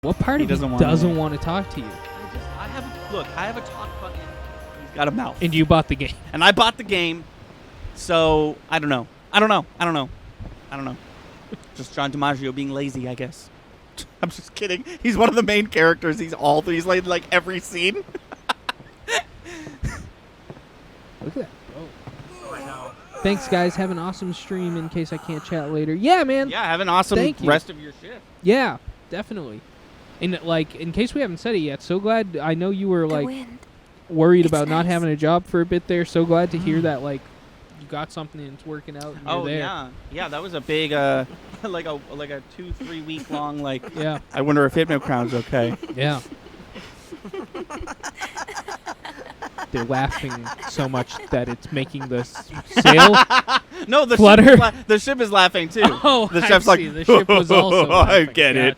What part He of you doesn't doesn't want want to talk to you? I have a talk button. He's got a mouth. And you bought the game. And I bought the game, so I don't know. Just John DiMaggio being lazy, I guess. I'm just kidding. He's one of the main characters. He's like every scene. Look at that. Oh. Thanks, guys. Have an awesome stream in case I can't chat later. Yeah, man. Yeah, have an awesome rest of your shift. Yeah, definitely. And, like, in case we haven't said it yet, so glad. I know you were, like, worried about not having a job for a bit there. So glad to hear that, like, you got something and it's working out. And you're there. Yeah. That was a big, like a 2-3 week long, like. Yeah. I wonder if Hypno-Crown's okay. Yeah. They're laughing so much that it's making the sail no, the flutter. The ship is laughing too. Oh, the chef's like, the ship was also I laughing. get it.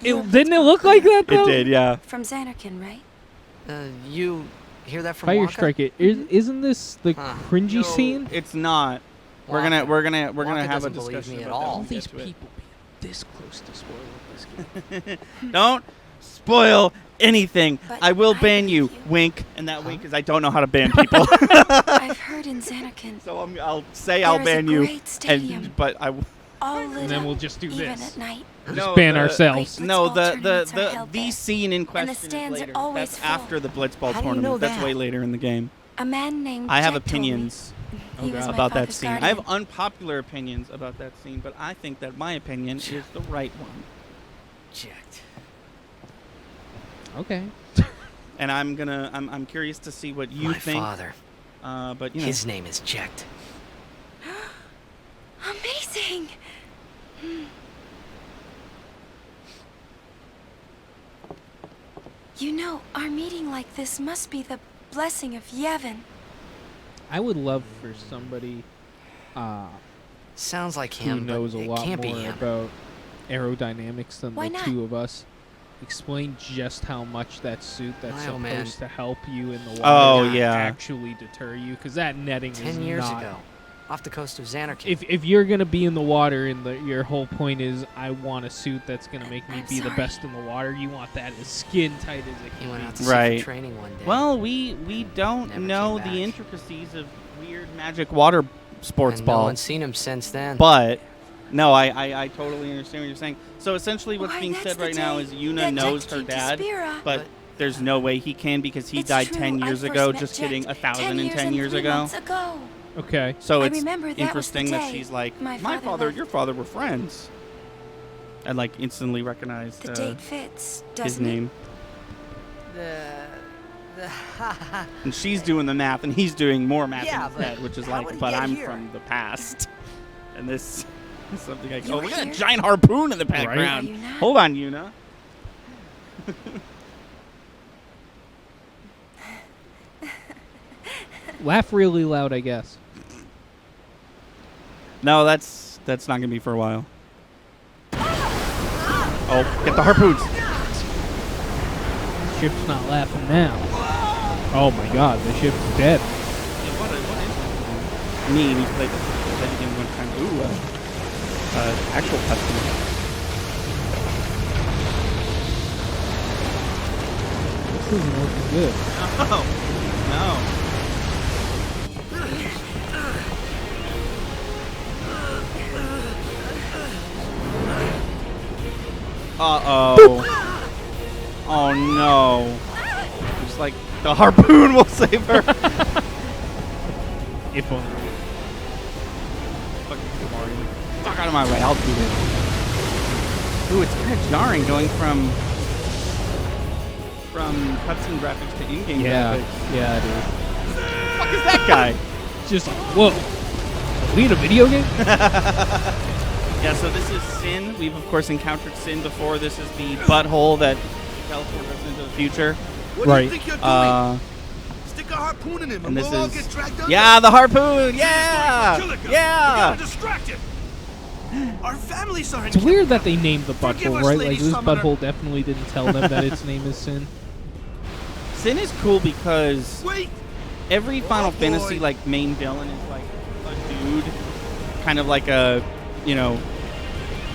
Didn't it look like that though? It did, yeah. From Xanarkin, right? You hear that from Fire Wonka? Strike it. Isn't this the cringy No, scene? It's not. We're Wonka. gonna have a doesn't believe discussion me at about that all. when All we these get to it. people being this close to spoiling this game. Don't spoil anything. But I will I ban you. believe you. Wink. And that wink is I don't know how to ban people. I've heard in Xanarkin. So I'll say I'll There is a ban you. great stadium. But I. All lit And then up, we'll just do even this. at night. Just ban ourselves. No, Blitzball tournaments are held the there. scene in question stands is are later. always That's full. after the Blitzball How do you know tournament. That's that? way later in the game. A man named I have Jet told me. opinions He was my about that father's scene. I guardian. have unpopular opinions about that scene, but I think that my opinion is the right one. Jacked. Okay. And I'm curious to see what you My think. father. But you know. His name is Jacked. Amazing! You know, our meeting like this must be the blessing of Yevon. I would love for somebody Sounds like who him, knows but a it lot can't be more him. about aerodynamics than Why the not? two of us explain just how much that suit that's My supposed old man. to help you in the water Oh, not yeah. actually deter you, because that netting is 10 years not. ago, off the coast of Xanarkin. If you're gonna be in the water and your whole point is I want a suit that's gonna make me I'm be the sorry. best in the water, you want that as skin tight as it he can went be. out to Right. sea for training one day. Well, we don't Never know came the back. intricacies of weird magic water sports and ball. no one's seen him since then. But no, I totally understand what you're saying. So essentially, what's Why, being that's said the right now day is Yuna that knows Jet her came to dad, Spira. but there's no way he can because he It's died true, 10 I years first ago. met Just Jet kidding, 1,010 10 years 3 ago. months ago. Okay. So I it's remember that was the interesting that day she's like, my my father father, left. your father were friends. And like instantly recognized The date fits, doesn't his it? name. The And she's doing the math, and he's doing more math Yeah, in his but head, which is how like, would he but get I'm here? from the past. And this is something like, You oh, were we got a here? giant harpoon in the Right. background. Are you not? Hold on, Yuna. Laugh really loud, I guess. No, that's not gonna be for a while. Oh, get the harpoons! Ship's not laughing now. Oh my god, the ship's dead. What is me? We played the game one time. Ooh, actual customer. This isn't looking good. No. Uh-oh. Oh, no. It's like the harpoon will save her. If only. Fuck out of my way. I'll do it. Ooh, it's kind of jarring going from cutscene graphics to in-game graphics. Yeah, it is. What the fuck is that guy? Just like, whoa. Are we in a video game? Yeah, so this is Sin. We've, of course, encountered Sin before. This is the butthole that teleports us into the future. What do Right. you think you're doing? Stick a harpoon in him, And and this we'll all is- get dragged under. Yeah, the harpoon! We Yeah! gotta Yeah! distract him. Our families are in. It's weird that they named the Forgive butthole, us, right? Lady Like, this Summoner. butthole definitely didn't tell them that its name is Sin. Sin is cool because Wait. every Final boy. Fantasy, like, main villain is, like, a dude. Kind of like a, you know,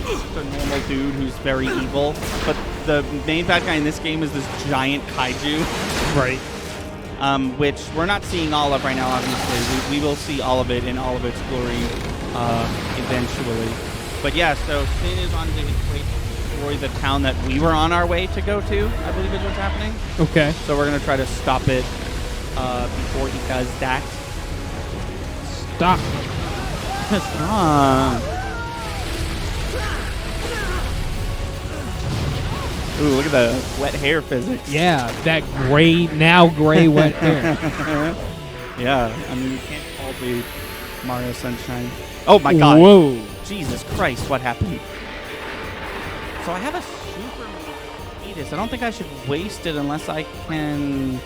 just a normal dude who's very evil. But the main bad guy in this game is this giant kaiju. Right. Which we're not seeing all of right now, obviously. We will see all of it in all of its glory eventually. But yeah, so Sin is on his way to destroy the town that we were on our way to go to, I believe is what's happening. Okay. So we're going to try to stop it before he does that. Stop. Stop. Ooh, look at the wet hair physics. Yeah, that gray wet hair. Yeah, I mean, you can't all be Mario Sunshine. Oh my god. Whoa. Jesus Christ, what happened? So I have a super fetus. I don't think I should waste it unless I can...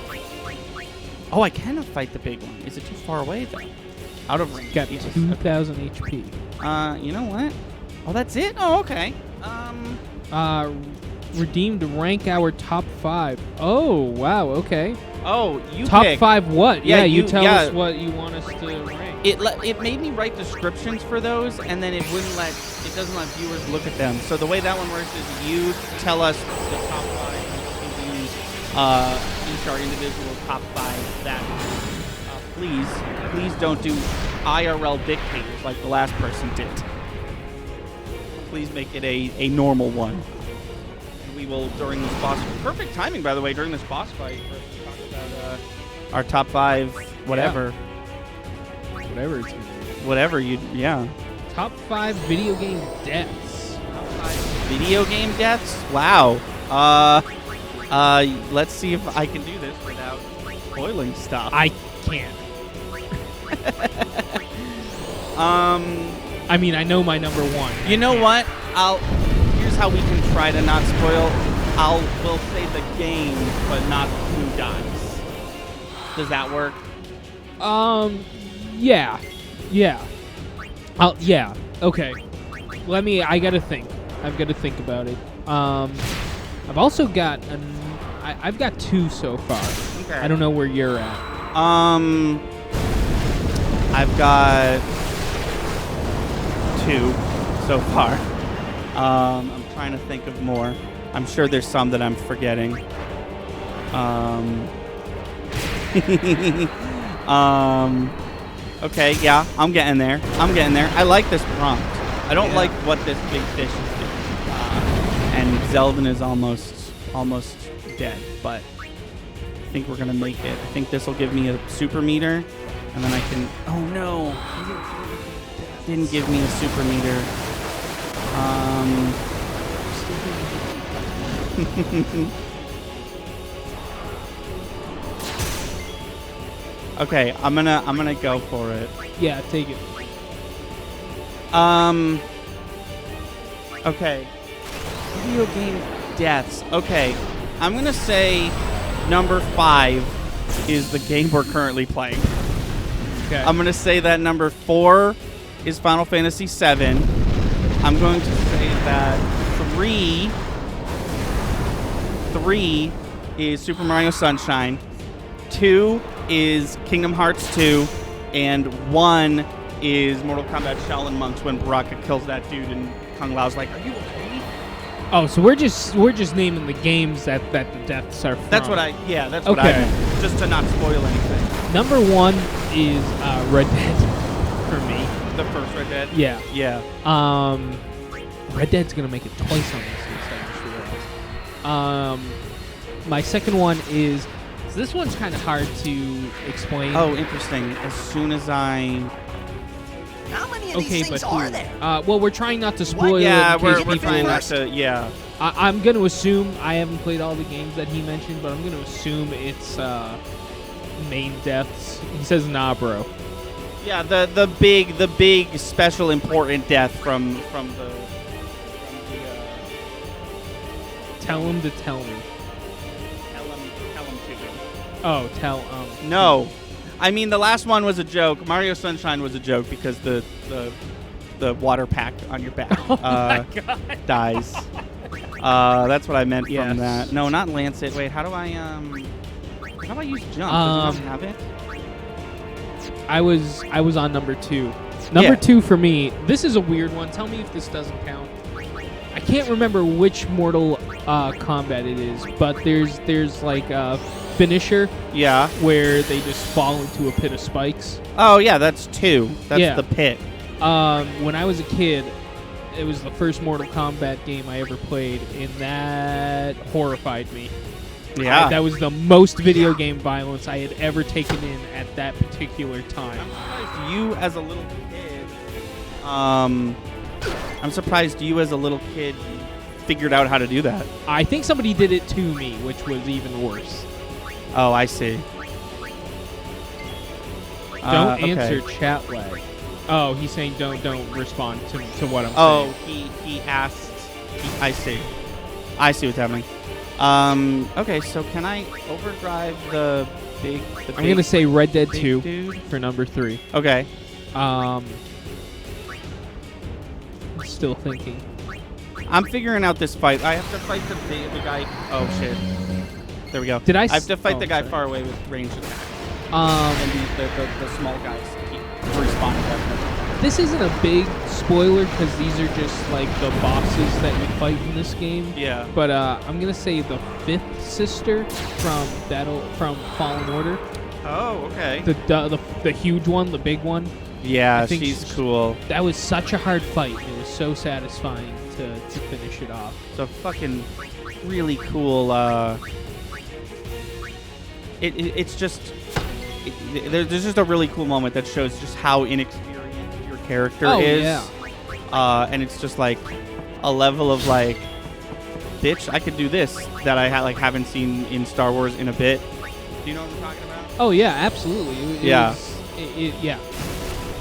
Oh, I can fight the big one. Is it too far away, though? Out of range. Got Yes. 2,000 HP. You know what? Oh, that's it? Oh, okay. Redeemed rank our top 5. Oh, wow, okay. Oh, you Top pick. 5 what? Yeah, you you- tell yeah. us what you want us to rank. It made me write descriptions for those, and then it doesn't let viewers look at them. So the way that one works is you tell us the top 5, and we each our individual top 5 that. Please don't do IRL dictators like the last person did. Please make it a normal one. And we will, during this boss... Perfect timing, by the way, during this boss fight, for us to talk about our top 5, whatever. Whatever it's going to be. Whatever you... Yeah. Top 5 video game deaths. Top 5 video game deaths? Wow. Let's see if I can do this without spoiling stuff. I can't. I mean, I know my number 1. You know what? Here's how we can try to not spoil. We'll say the game, but not who dies. Does that work? Yeah. Yeah. Yeah. Okay. I gotta think. I've got to think about it. I've also got I've got 2 so far. Okay. I don't know where you're at. I've got 2 so far. I'm trying to think of more. I'm sure there's some that I'm forgetting. Okay, yeah, I'm getting there. I like this prompt. I don't like what this big fish is doing. And Zeldin is almost dead, but I think we're gonna make it. I think this will give me a super meter, and then I can. Oh no! Didn't give me a super meter. Okay, I'm gonna go for it. Yeah, take it. Okay. Video game deaths. Okay, I'm gonna say number 5 is the game we're currently playing. Okay. I'm gonna say that number 4 is Final Fantasy VII. I'm going to say that 3 is Super Mario Sunshine. 2 is Kingdom Hearts 2, and 1 is Mortal Kombat Shaolin Monks when Baraka kills that dude and Kung Lao's like, "Are you okay?" Oh, so we're just naming the games that the deaths are from. That's what I meant. Just to not spoil anything. Number 1 is Red Dead for me. The first Red Dead? Yeah. Yeah. Red Dead's gonna make it twice on this list, I just realized. My second one is... So this one's kind of hard to explain. Oh, interesting. As soon as I... How many of Okay, these things but are who? there? Well, we're trying not to spoil it Yeah, in we're case people... trying not to... Yeah. I'm going to assume... I haven't played all the games that he mentioned, but I'm going to assume it's main deaths. He says, nah, bro. Yeah, the big special important death from the Tell him to tell me. tell him to. Oh, tell No. I mean, the last one was a joke. Mario Sunshine was a joke because the water pack on your back dies. That's what I meant Yes. from that. No, not Lancet. Wait, how do I use jump? Does it not have it? I was on number 2. Number Yeah. 2 for me. This is a weird one. Tell me if this doesn't count. I can't remember which Mortal Kombat it is, but there's like a finisher Yeah. where they just fall into a pit of spikes. Oh, yeah, that's 2. That's Yeah. the pit. When I was a kid, it was the first Mortal Kombat game I ever played, and that horrified me. Yeah. That was the most video game violence I had ever taken in at that particular time. You as a little kid, I'm surprised you as a little kid figured out how to do that. I think somebody did it to me, which was even worse. Oh, I see. Don't okay. answer chat lag. Oh, he's saying don't respond to what I'm Oh, saying. he asked. I see. I see what's happening. Okay, so can I overdrive the big? I'm gonna say Red Dead big 2 dude? for number 3. Okay. Still thinking. I'm figuring out this fight. I have to fight the guy. Oh shit. There we go. Did I have to fight oh, the guy sorry. far away with ranged attack. Um, And the small guys keep respawning. This isn't a big spoiler because these are just like the bosses that you fight in this game. Yeah. But I'm gonna say the 5th sister from Fallen Order, Oh, okay. the huge one, the big one. Yeah, I think she's cool. That was such a hard fight. It was so satisfying to finish it off. It's a fucking really cool. It's just. There's just a really cool moment that shows just how inexperienced your character is. Yeah. And it's just like a level of like, bitch, I could do this that I haven't seen in Star Wars in a bit. Do you know what I'm talking about? Oh yeah, absolutely. Yeah. Yeah.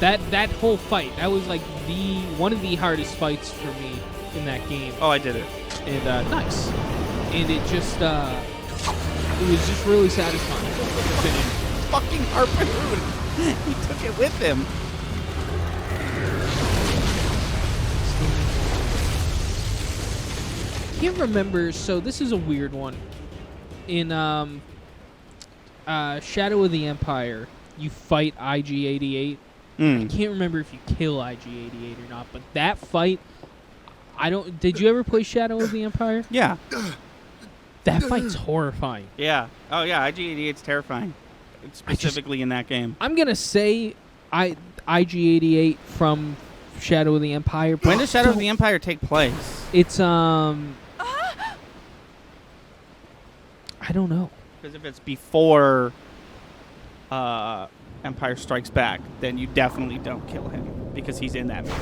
That whole fight, that was like one of the hardest fights for me in that game. Oh, I did it. And nice. And it just it was just really satisfying to finish. Fucking harpoon. He took it with him. I can't remember. So this is a weird one. In Shadow of the Empire, you fight IG-88. I can't remember if you kill IG-88 or not, but that fight, did you ever play Shadow of the Empire? Yeah. That fight's horrifying. Yeah. Oh, yeah. IG-88's terrifying. Specifically in that game. I'm going to say IG-88 from Shadow of the Empire. When does Shadow of the Empire take place? It's, I don't know. Because if it's before Empire Strikes Back, then you definitely don't kill him because he's in that movie.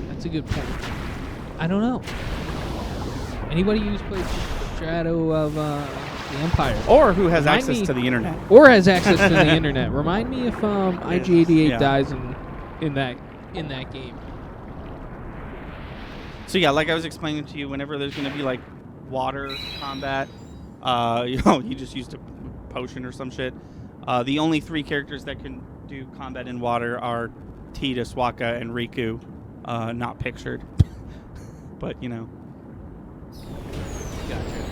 That's a good point. I don't know. Anybody who's played Shadow of the Empire, Or who has Remind access me- to the internet. or has access to the internet, remind me if IG-88 Yeah. dies in that game. So yeah, like I was explaining to you, whenever there's going to be like water combat, you just used a potion or some shit. The only 3 characters that can do combat in water are Tidus, Waka, and Riku. Not pictured, but you know. Gotcha.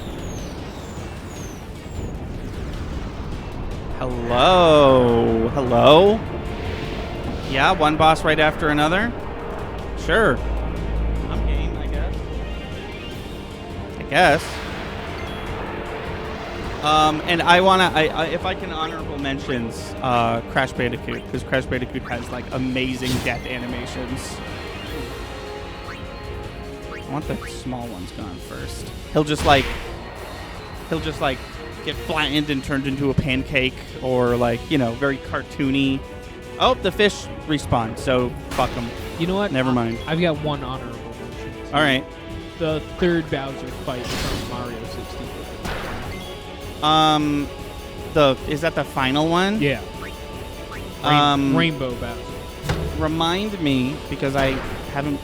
Hello. Yeah, one boss right after another. Sure. I'm game, I guess. And I wanna, if I can honorable mentions, Crash Bandicoot, because Crash Bandicoot has like amazing death animations. I want the small ones gone first. He'll just like get flattened and turned into a pancake, or like, very cartoony. Oh, the fish respawn, so fuck them. You know what? Never mind. I've got one honorable mention. All right. The 3rd Bowser fight from Mario 64. Is that the final one? Yeah. Rainbow Bowser. Remind me, because I don't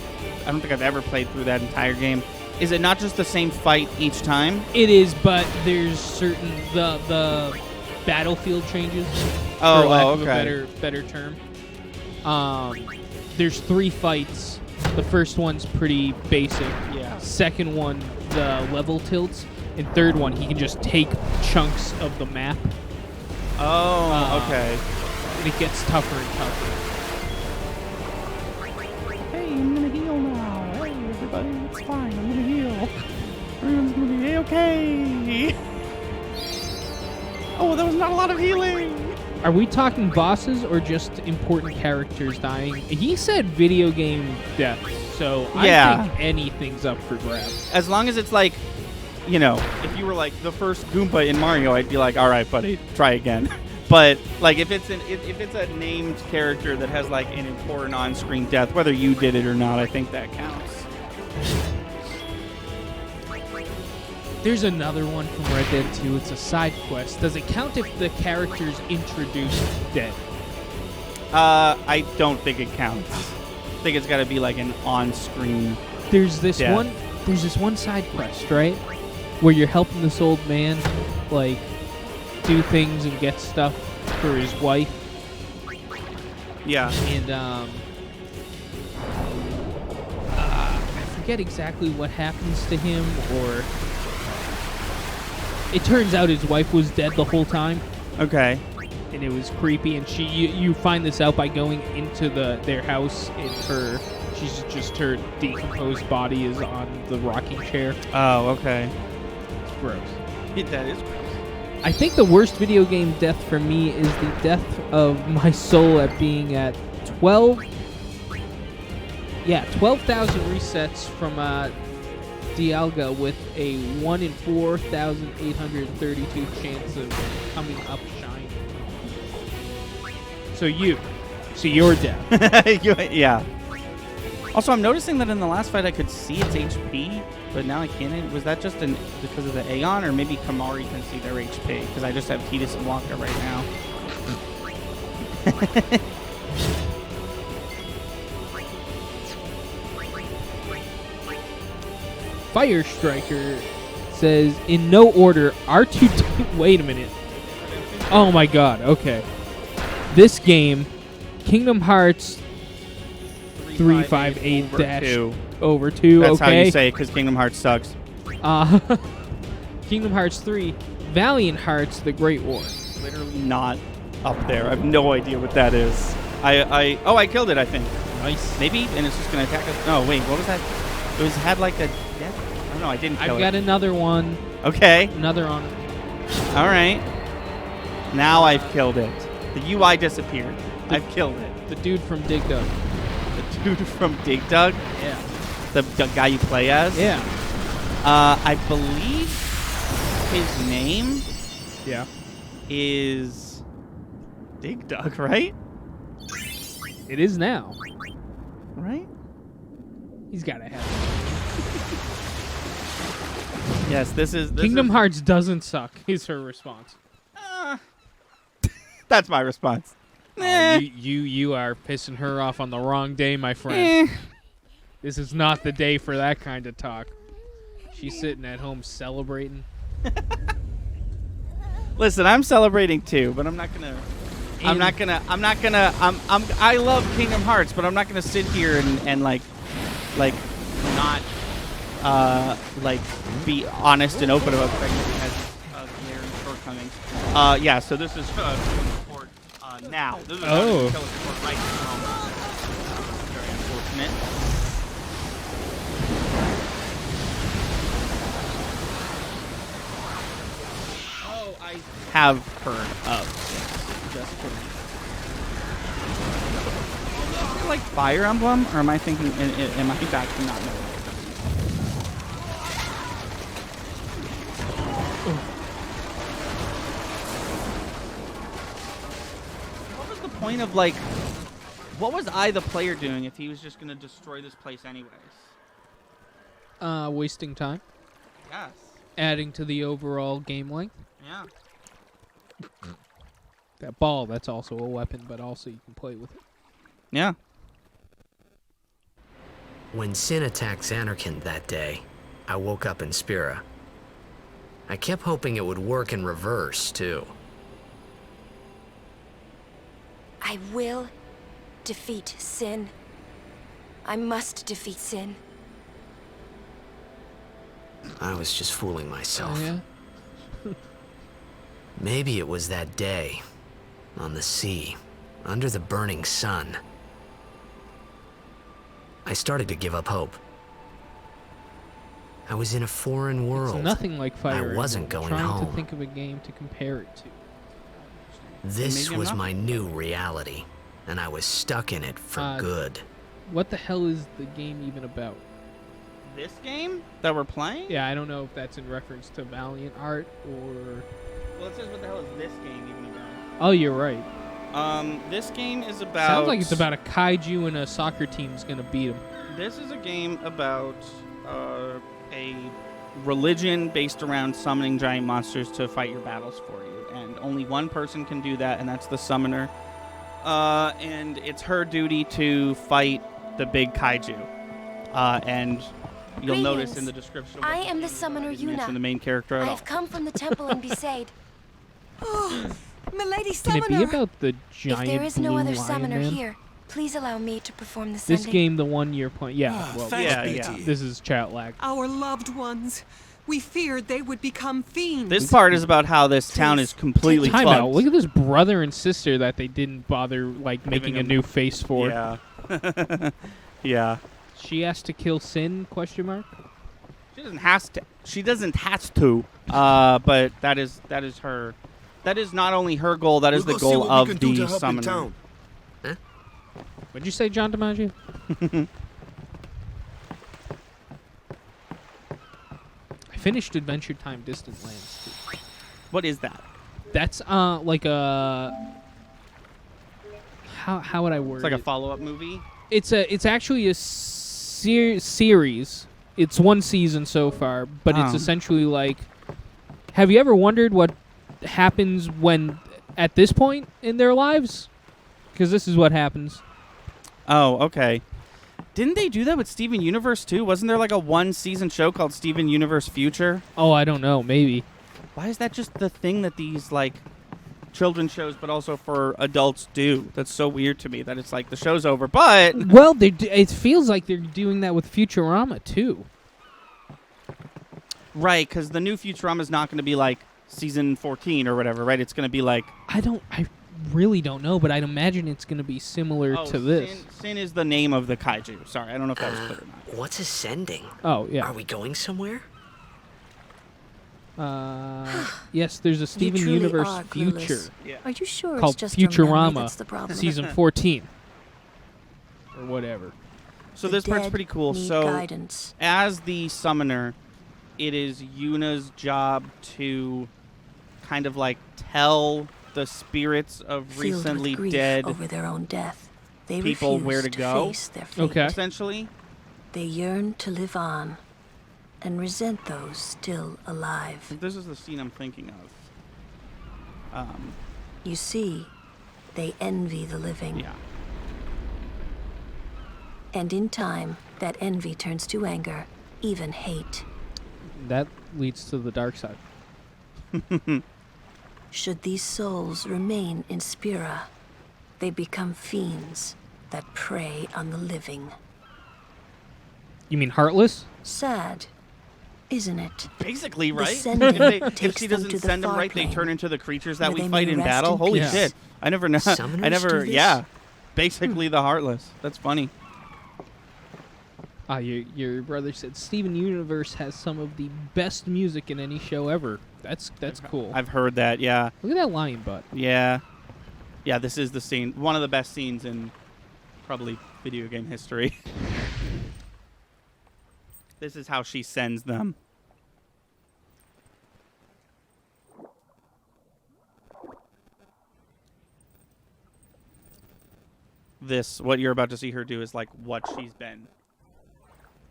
think I've ever played through that entire game. Is it not just the same fight each time? It is, but there's certain the battlefield changes. Oh, for lack of okay. a better term. There's 3 fights. The first one's pretty basic. Yeah. Second one, the level tilts, and third one, he can just take chunks of the map, Oh, okay. and it gets tougher and tougher. Hey, I'm gonna heal now. Hey, everybody, it's fine. I'm Everyone's gonna be okay. Oh, there was not a lot of healing. Are we talking bosses or just important characters dying? He said video game death, so Yeah. I think anything's up for grabs. As long as it's like, you know, if you were like the first Goomba in Mario, I'd be like, all right, buddy, try again. But like if it's a named character that has like an important on-screen death, whether you did it or not, I think that counts. There's another one from Red Dead 2. It's a side quest. Does it count if the character's introduced dead? I don't think it counts. I think it's got to be like an on-screen. There's this death. one. There's this one side quest, right, where you're helping this old man, like, do things and get stuff for his wife, Yeah. and I forget exactly what happens to him, or it turns out his wife was dead the whole time. Okay. And it was creepy, and you find this out by going into their house, and her decomposed body is on the rocking chair. Oh, okay. It's gross. That is gross. I think the worst video game death for me is the death of my soul at being at 12. Yeah, 12,000 resets from Dialga with a 1 in 4,832 chance of coming up shiny. So you're dead. Yeah. Also, I'm noticing that in the last fight I could see its HP, but now I can't. Was that just because of the Aeon, or maybe Kamari can see their HP? Because I just have Tidus and Walker right now. Fire Striker says, in no order, R2... Wait a minute. Oh my god, okay. This game, Kingdom Hearts 358-over-2. That's okay. how you say it, because Kingdom Hearts sucks. Kingdom Hearts 3, Valiant Hearts, The Great War. Literally not up there. I have no idea what that is. I killed it, I think. Nice. Maybe, and it's just going to attack us. Oh, wait, what was that? It had like a death. I don't know, I didn't kill I've it. got another one. Okay. Another on. All right. Now I've killed it. The UI disappeared. I've killed it. The dude from Dig Dug. The dude from Dig Dug? Yeah. The guy you play as? Yeah. I believe his name Yeah. is Dig Dug, right? It is now. Right? He's got to have it. Yes, this is... Kingdom Hearts doesn't suck, is her response. That's my response. You are pissing her off on the wrong day, my friend. This is not the day for that kind of talk. She's sitting at home celebrating. Listen, I'm celebrating too, but I'm not gonna. I love Kingdom Hearts, but I'm not gonna sit here and not be honest and open about the fact that it has glaring shortcomings. Yeah. So this is report now. This is not a report right now. Very unfortunate. I have heard of this. Just for like Fire Emblem, or am I thinking? Am I back to not knowing? What was the point of like? What was I, the player, doing if he was just gonna destroy this place anyways? Wasting time. Yes. Adding to the overall game length. Yeah. That ball, that's also a weapon, but also you can play with it. Yeah. When Sin attacked Xanarkand that day, I woke up in Spira. I kept hoping it would work in reverse, too. I will defeat Sin. I must defeat Sin. I was just fooling myself. Oh, yeah? Maybe it was that day, on the sea, under the burning sun. I started to give up hope. I was in a foreign world. It's nothing like Fire Emblem. wasn't going I'm trying home. to think of a game to compare it to. This Maybe I'm was not. my new reality, and I was stuck in it for good. What the hell is the game even about? This game that we're playing? Yeah, I don't know if that's in reference to Valiant Art or... Well, it says what the hell is this game even about? Oh, you're right. This game is about... Sounds like it's about a kaiju and a soccer team's gonna beat him. This is a game about a religion based around summoning giant monsters to fight your battles for you. And only one person can do that, and that's the summoner. And it's her duty to fight the big kaiju. And you'll notice in the description... I am the summoner mention the Yuna. main character I at all. have come from the temple in Besaid. Milady Can Summoner! it be about the giant If there is blue no other lion summoner man? here, please allow me to perform the This sending. game, the one you're playing... Yeah, well, Thanks, yeah, BT. yeah. this is chat lag. Our loved ones. We feared they would become fiends. This part is about how this town is completely Time fucked. out. Look at this brother and sister that they didn't bother, like, making a him- new face for. Yeah. Yeah. She has to kill Sin, question mark? She doesn't has to. She doesn't has to. But that is her. That is not only her goal. That is We'll the go see goal what we of can do to the help in summoner. town. What'd you say, John DiMaggio? I finished Adventure Time Distant Lands, too. What is that? That's, like a... How would I word It's like it? a follow-up movie. It's actually a series. It's one season so far, but it's Oh. essentially like... Have you ever wondered what happens when... At this point in their lives? Because this is what happens. Oh, okay. Didn't they do that with Steven Universe too? Wasn't there like a one-season show called Steven Universe Future? Oh, I don't know. Maybe. Why is that just the thing that these like children's shows, but also for adults do? That's so weird to me that it's like the show's over, but Well, it feels like they're doing that with Futurama, too. right, because the new Futurama is not going to be like season 14 or whatever, right? It's going to be like I really don't know, but I'd imagine it's going to be similar to this. Sin is the name of the kaiju. Sorry, I don't know if that was clear or not. What's ascending? Oh, yeah. Are we going somewhere? Yes, there's a Steven truly Universe are Future clueless. Are you sure called it's just your memory Futurama, that's the problem? season 14. Or whatever. So The this part's dead pretty cool. need So guidance. as the summoner, it is Yuna's job to kind of like tell the spirits of Filled recently with grief dead over their own death, they people refuse where to go. face their fate. Okay. essentially. They yearn to live on and resent those still alive. This is the scene I'm thinking of. You see, they envy the living. Yeah. And in time, that envy turns to anger, even hate. That leads to the dark side. Should these souls remain in Spira, they become fiends that prey on the living. You mean Heartless? Sad, isn't it? Basically, right? sending if takes she them doesn't to the send them far right, they plane, turn into the creatures that where we they fight may in rest battle. in Holy peace. shit! I never know. Summoners I never. do this? Yeah. Basically, the Heartless. That's funny. Your brother said Steven Universe has some of the best music in any show ever. That's cool. I've heard that. Yeah. Look at that lion butt. Yeah. Yeah. This is the scene. One of the best scenes in probably video game history. This is how she sends them. This, what you're about to see her do, is like what she's been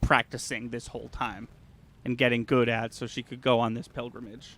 practicing this whole time and getting good at so she could go on this pilgrimage.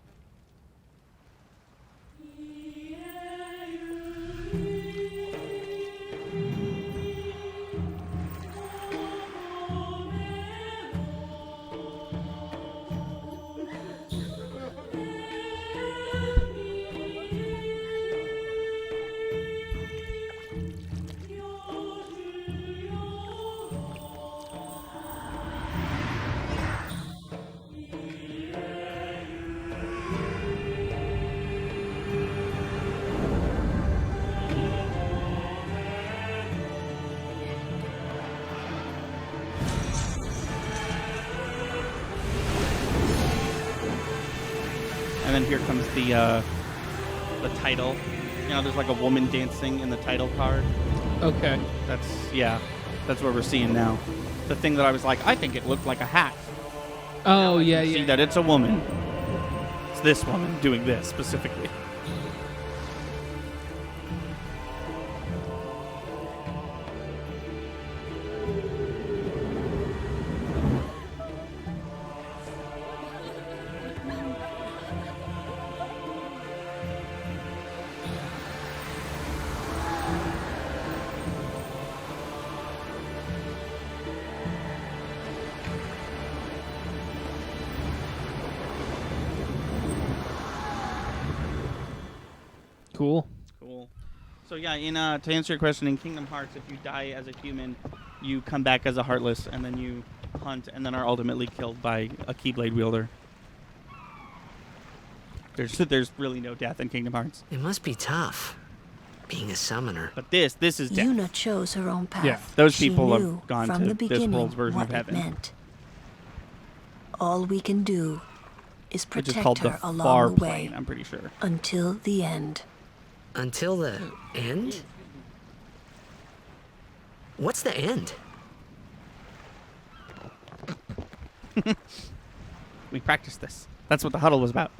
then here comes the title. You know, there's like a woman dancing in the title card. Okay. That's what we're seeing now. The thing that I was like, I think it looked like a hat. Oh, yeah, See yeah. that it's a woman. It's this woman doing this specifically. Cool. Cool. So yeah, to answer your question, in Kingdom Hearts, if you die as a human, you come back as a Heartless, and then you hunt, and then are ultimately killed by a Keyblade wielder. There's really no death in Kingdom Hearts. It must be tough, being a summoner. But this is death. Yuna chose her own path. Yeah, those She people have knew gone from to the this beginning world's version of what heaven. It meant. All we can do is Which is protect called the her along Far the way Plane, I'm pretty sure. until the end. Until the end? What's the end? We practiced this. That's what the huddle was about.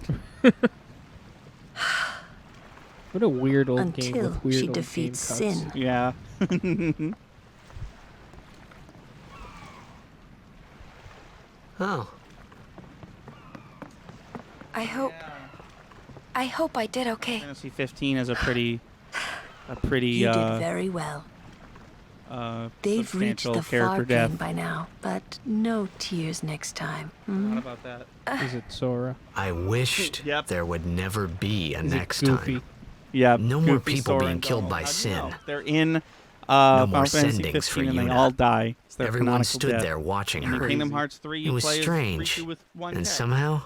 What a weird old game Until with weird she old defeats game cuts. sin. Yeah. Oh. I hope I did okay. Fantasy 15 is a pretty You did very well. They've reached substantial the character far death. plane by now, but no tears next time. What about that? Is it Sora? I wished Yep. there would never be a Is next it Goofy? time. Yeah. No more Goofy, people Sora, being and killed Donald. by How'd you sin. know? They're in No Final more Fantasy sendings for 15 and they Yuna. all die. It's their Everyone canonical stood death. there watching In her. Kingdom Hearts 3, It you was play strange, as Riku with one and K. somehow And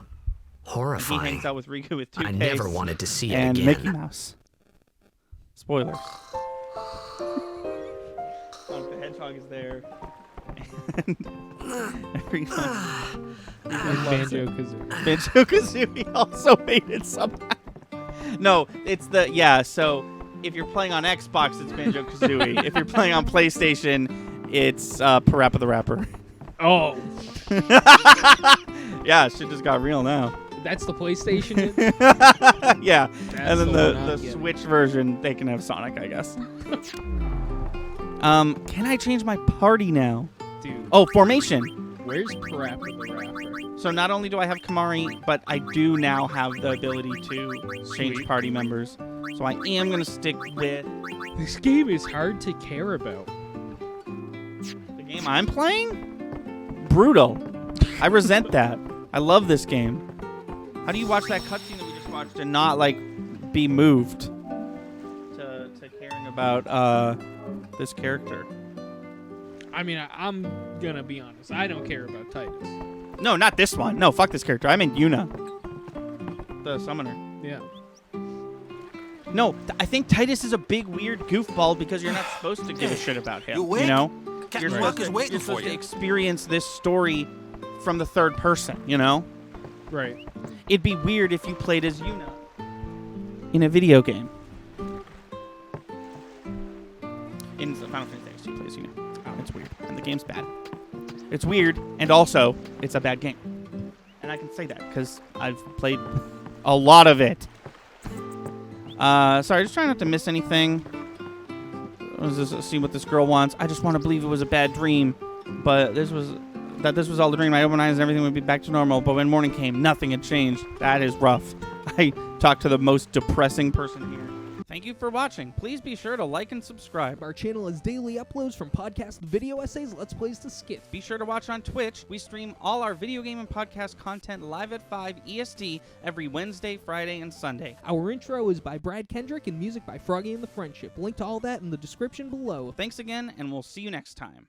he horrifying. hangs out with Riku with two I Ks. never wanted to see it and again. Mickey Mouse. Spoilers. Sonic the Hedgehog is there. And everyone. And Banjo-Kazooie. Banjo-Kazooie also made it somehow. No, it's so if you're playing on Xbox, it's Banjo-Kazooie. If you're playing on PlayStation, it's Parappa the Rapper. Oh, Yeah, shit just got real now. that's the PlayStation? Yeah, That's and then the one I'm the getting. Switch version, they can have Sonic, I guess. Can I change my party now? Dude, Oh, formation. where's Parappa the Rapper? So not only do I have Kamari, but I do now have the ability to change Sweet. party members. So I am going to stick with This game is hard to care about. the game I'm playing. Brutal. I resent that. I love this game. How do you watch that cutscene that we just watched and not, like, be moved to caring about this character? I mean, I'm gonna be honest. I don't care about Titus. No, not this one. No, fuck this character. I meant Yuna, the summoner. Yeah. No, I think Titus is a big weird goofball because you're not supposed to give a shit about him. You awake? You know, Captain you're Buck supposed is to, waiting you're for supposed to you. experience this story from the third person. You know, Right. it'd be weird if you played as Yuna in a video game. In Final Fantasy, you play as Yuna. It's weird, and the game's bad. It's weird, and also it's a bad game. And I can say that because I've played a lot of it. Sorry, just trying not to miss anything. See what this girl wants. I just want to believe it was a bad dream, but this was all the dream. I opened my eyes and everything would be back to normal. But when morning came, nothing had changed. That is rough. I talked to the most depressing person here. Thank you for watching. Please be sure to like and subscribe. Our channel has daily uploads from podcast video essays, let's plays to skits. Be sure to watch on Twitch. We stream all our video game and podcast content live at 5 EST every Wednesday, Friday, and Sunday. Our intro is by Brad Kendrick and music by Froggy and the Friendship. Link to all that in the description below. Thanks again, and we'll see you next time.